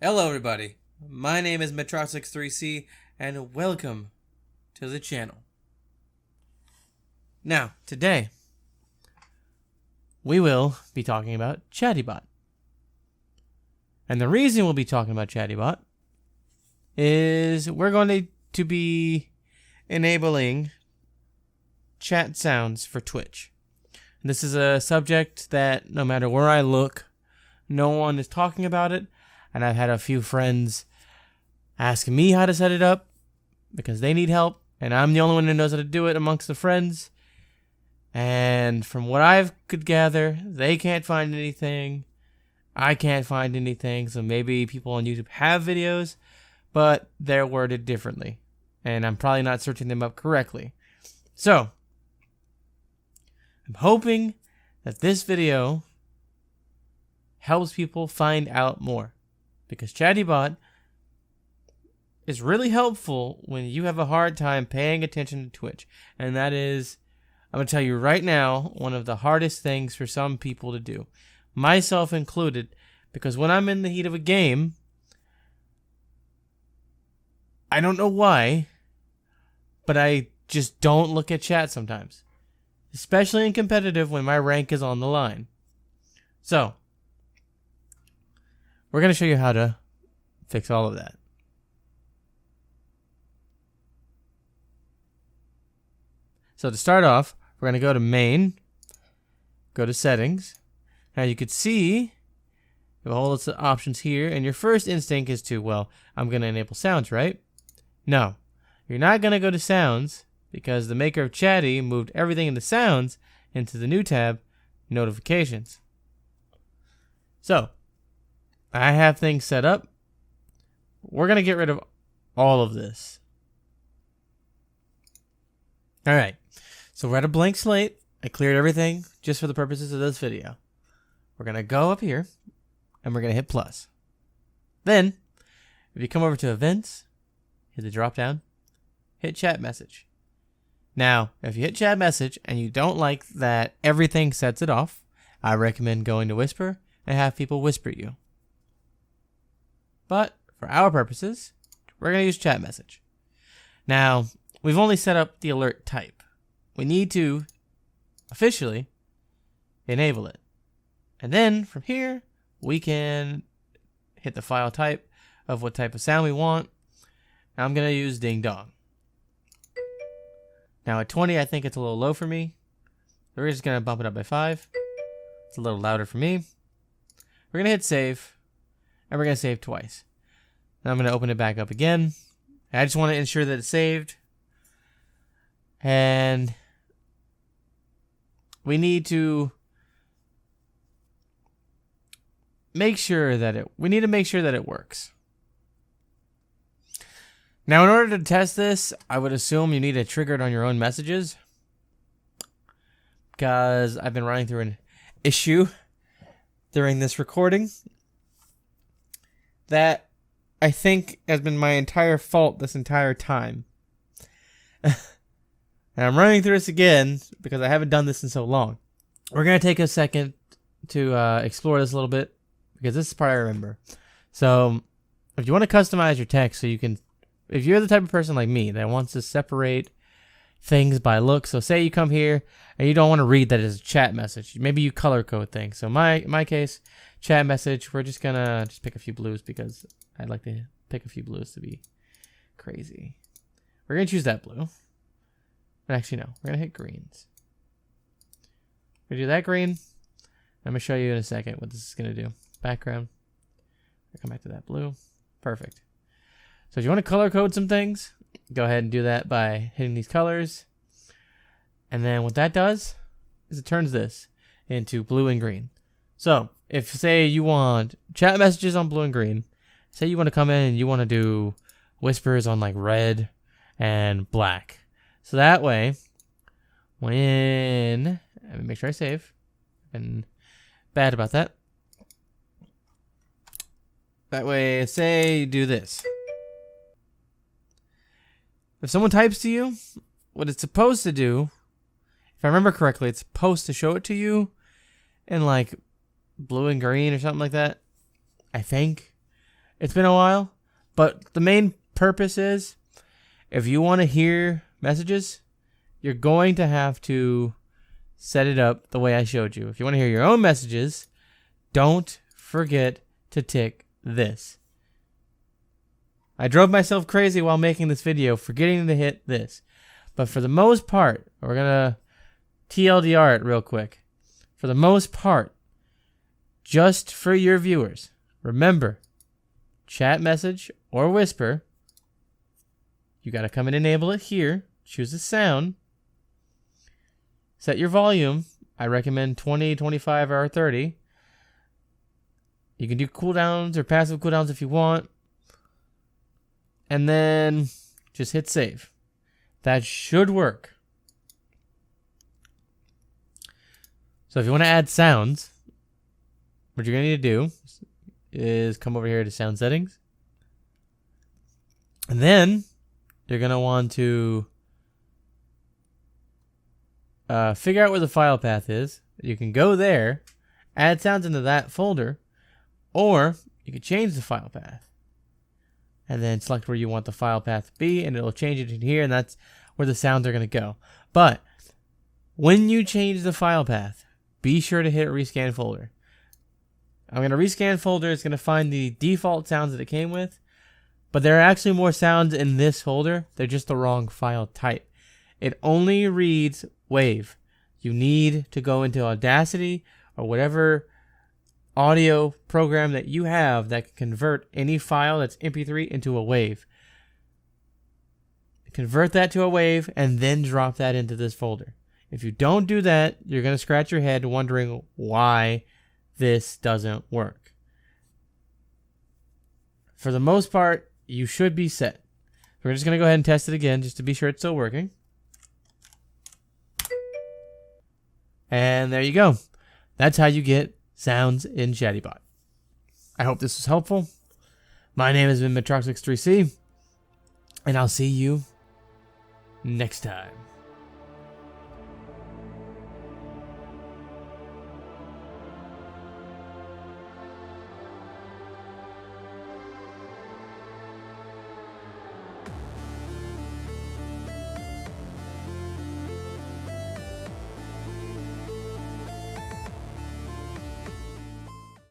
Hello everybody, my name is Metroxix3C and welcome to the channel. Now, today, we will be talking about ChattyBot. And the reason we'll be talking about ChattyBot is we're going to be enabling chat sounds for Twitch. And this is a subject that no matter where I look, no one is talking about it. And I've had a few friends ask me how to set it up because they need help. And I'm the only one who knows how to do it amongst the friends. And from what I could gather, they can't find anything. I can't find anything. So maybe people on YouTube have videos, but they're worded differently. And I'm probably not searching them up correctly. So, I'm hoping that this video helps people find out more. Because ChattyBot is really helpful when you have a hard time paying attention to Twitch. And that is, I'm going to tell you right now, one of the hardest things for some people to do. Myself included. Because when I'm in the heat of a game, I don't know why, but I just don't look at chat sometimes. Especially in competitive when my rank is on the line. So, we're going to show you how to fix all of that. So to start off, we're going to go to main, go to settings. Now you can see you have a whole list of options here, and your first instinct is to, well, I'm going to enable sounds, right? No, you're not going to go to sounds because the maker of Chatty moved everything into sounds into the new tab, notifications. So, I have things set up. We're going to get rid of all of this. Alright, so we're at a blank slate. I cleared everything just for the purposes of this video. We're going to go up here, and we're going to hit plus. Then, if you come over to events, hit the drop down, hit chat message. Now, if you hit chat message and you don't like that everything sets it off, I recommend going to whisper and have people whisper you. But for our purposes, we're going to use chat message. Now, we've only set up the alert type. We need to officially enable it. And then from here, we can hit the file type of what type of sound we want. Now, I'm going to use ding dong. Now at 20, I think it's a little low for me. So we're just going to bump it up by 5. It's a little louder for me. We're going to hit save. And we're going to save twice. Now I'm going to open it back up again. I just want to ensure that it's saved. And we need to make sure that it works. Now in order to test this, I would assume you need to trigger it on your own messages. Because I've been running through an issue during this recording that I think has been my entire fault this entire time. And I'm running through this again because I haven't done this in so long. We're going to take a second to explore this a little bit because this is the part I remember. So if you want to customize your text so you can, if you're the type of person like me that wants to separate things by look, so say you come here and you don't want to read that as a chat message. Maybe you color code things. So in my case, chat message, we're just going to pick a few blues because I'd like to pick a few blues to be crazy. We're going to choose that blue. But actually, no. We're going to hit greens. We're going to do that green. I'm going to show you in a second what this is going to do. Background. We'll come back to that blue. Perfect. So if you want to color code some things, go ahead and do that by hitting these colors. And then what that does is it turns this into blue and green. So if, say, you want chat messages on blue and green, say you want to come in and you want to do whispers on like red and black. So that way, when, let me make sure I save, and bad about that. That way, say you do this. If someone types to you, what it's supposed to do, if I remember correctly, it's supposed to show it to you in like blue and green or something like that. I think. It's been a while, but the main purpose is if you want to hear messages, you're going to have to set it up the way I showed you. If you want to hear your own messages, don't forget to tick this. I drove myself crazy while making this video, forgetting to hit this. But for the most part, we're going to TLDR it real quick. For the most part, just for your viewers, remember, chat message or whisper, you got to come and enable it here. Choose the sound. Set your volume. I recommend 20, 25, or 30. You can do cooldowns or passive cooldowns if you want. And then just hit save. That should work. So if you want to add sounds, what you're going to need to do is come over here to sound settings. And then you're going to want to figure out where the file path is. You can go there, add sounds into that folder, or you can change the file path. And then select where you want the file path to be, and it'll change it in here, and that's where the sounds are going to go. But when you change the file path, be sure to hit rescan folder. I'm going to rescan folder. It's going to find the default sounds that it came with, but there are actually more sounds in this folder. They're just the wrong file type. It only reads WAV. You need to go into Audacity or whatever audio program that you have that can convert any file that's MP3 into a WAV. Convert that to a WAV and then drop that into this folder. If you don't do that, you're going to scratch your head wondering why this doesn't work. For the most part, you should be set. We're just going to go ahead and test it again just to be sure it's still working. And there you go. That's how you get sounds in ChattyBot. I hope this was helpful. My name has been Metroxix3C, and I'll see you next time.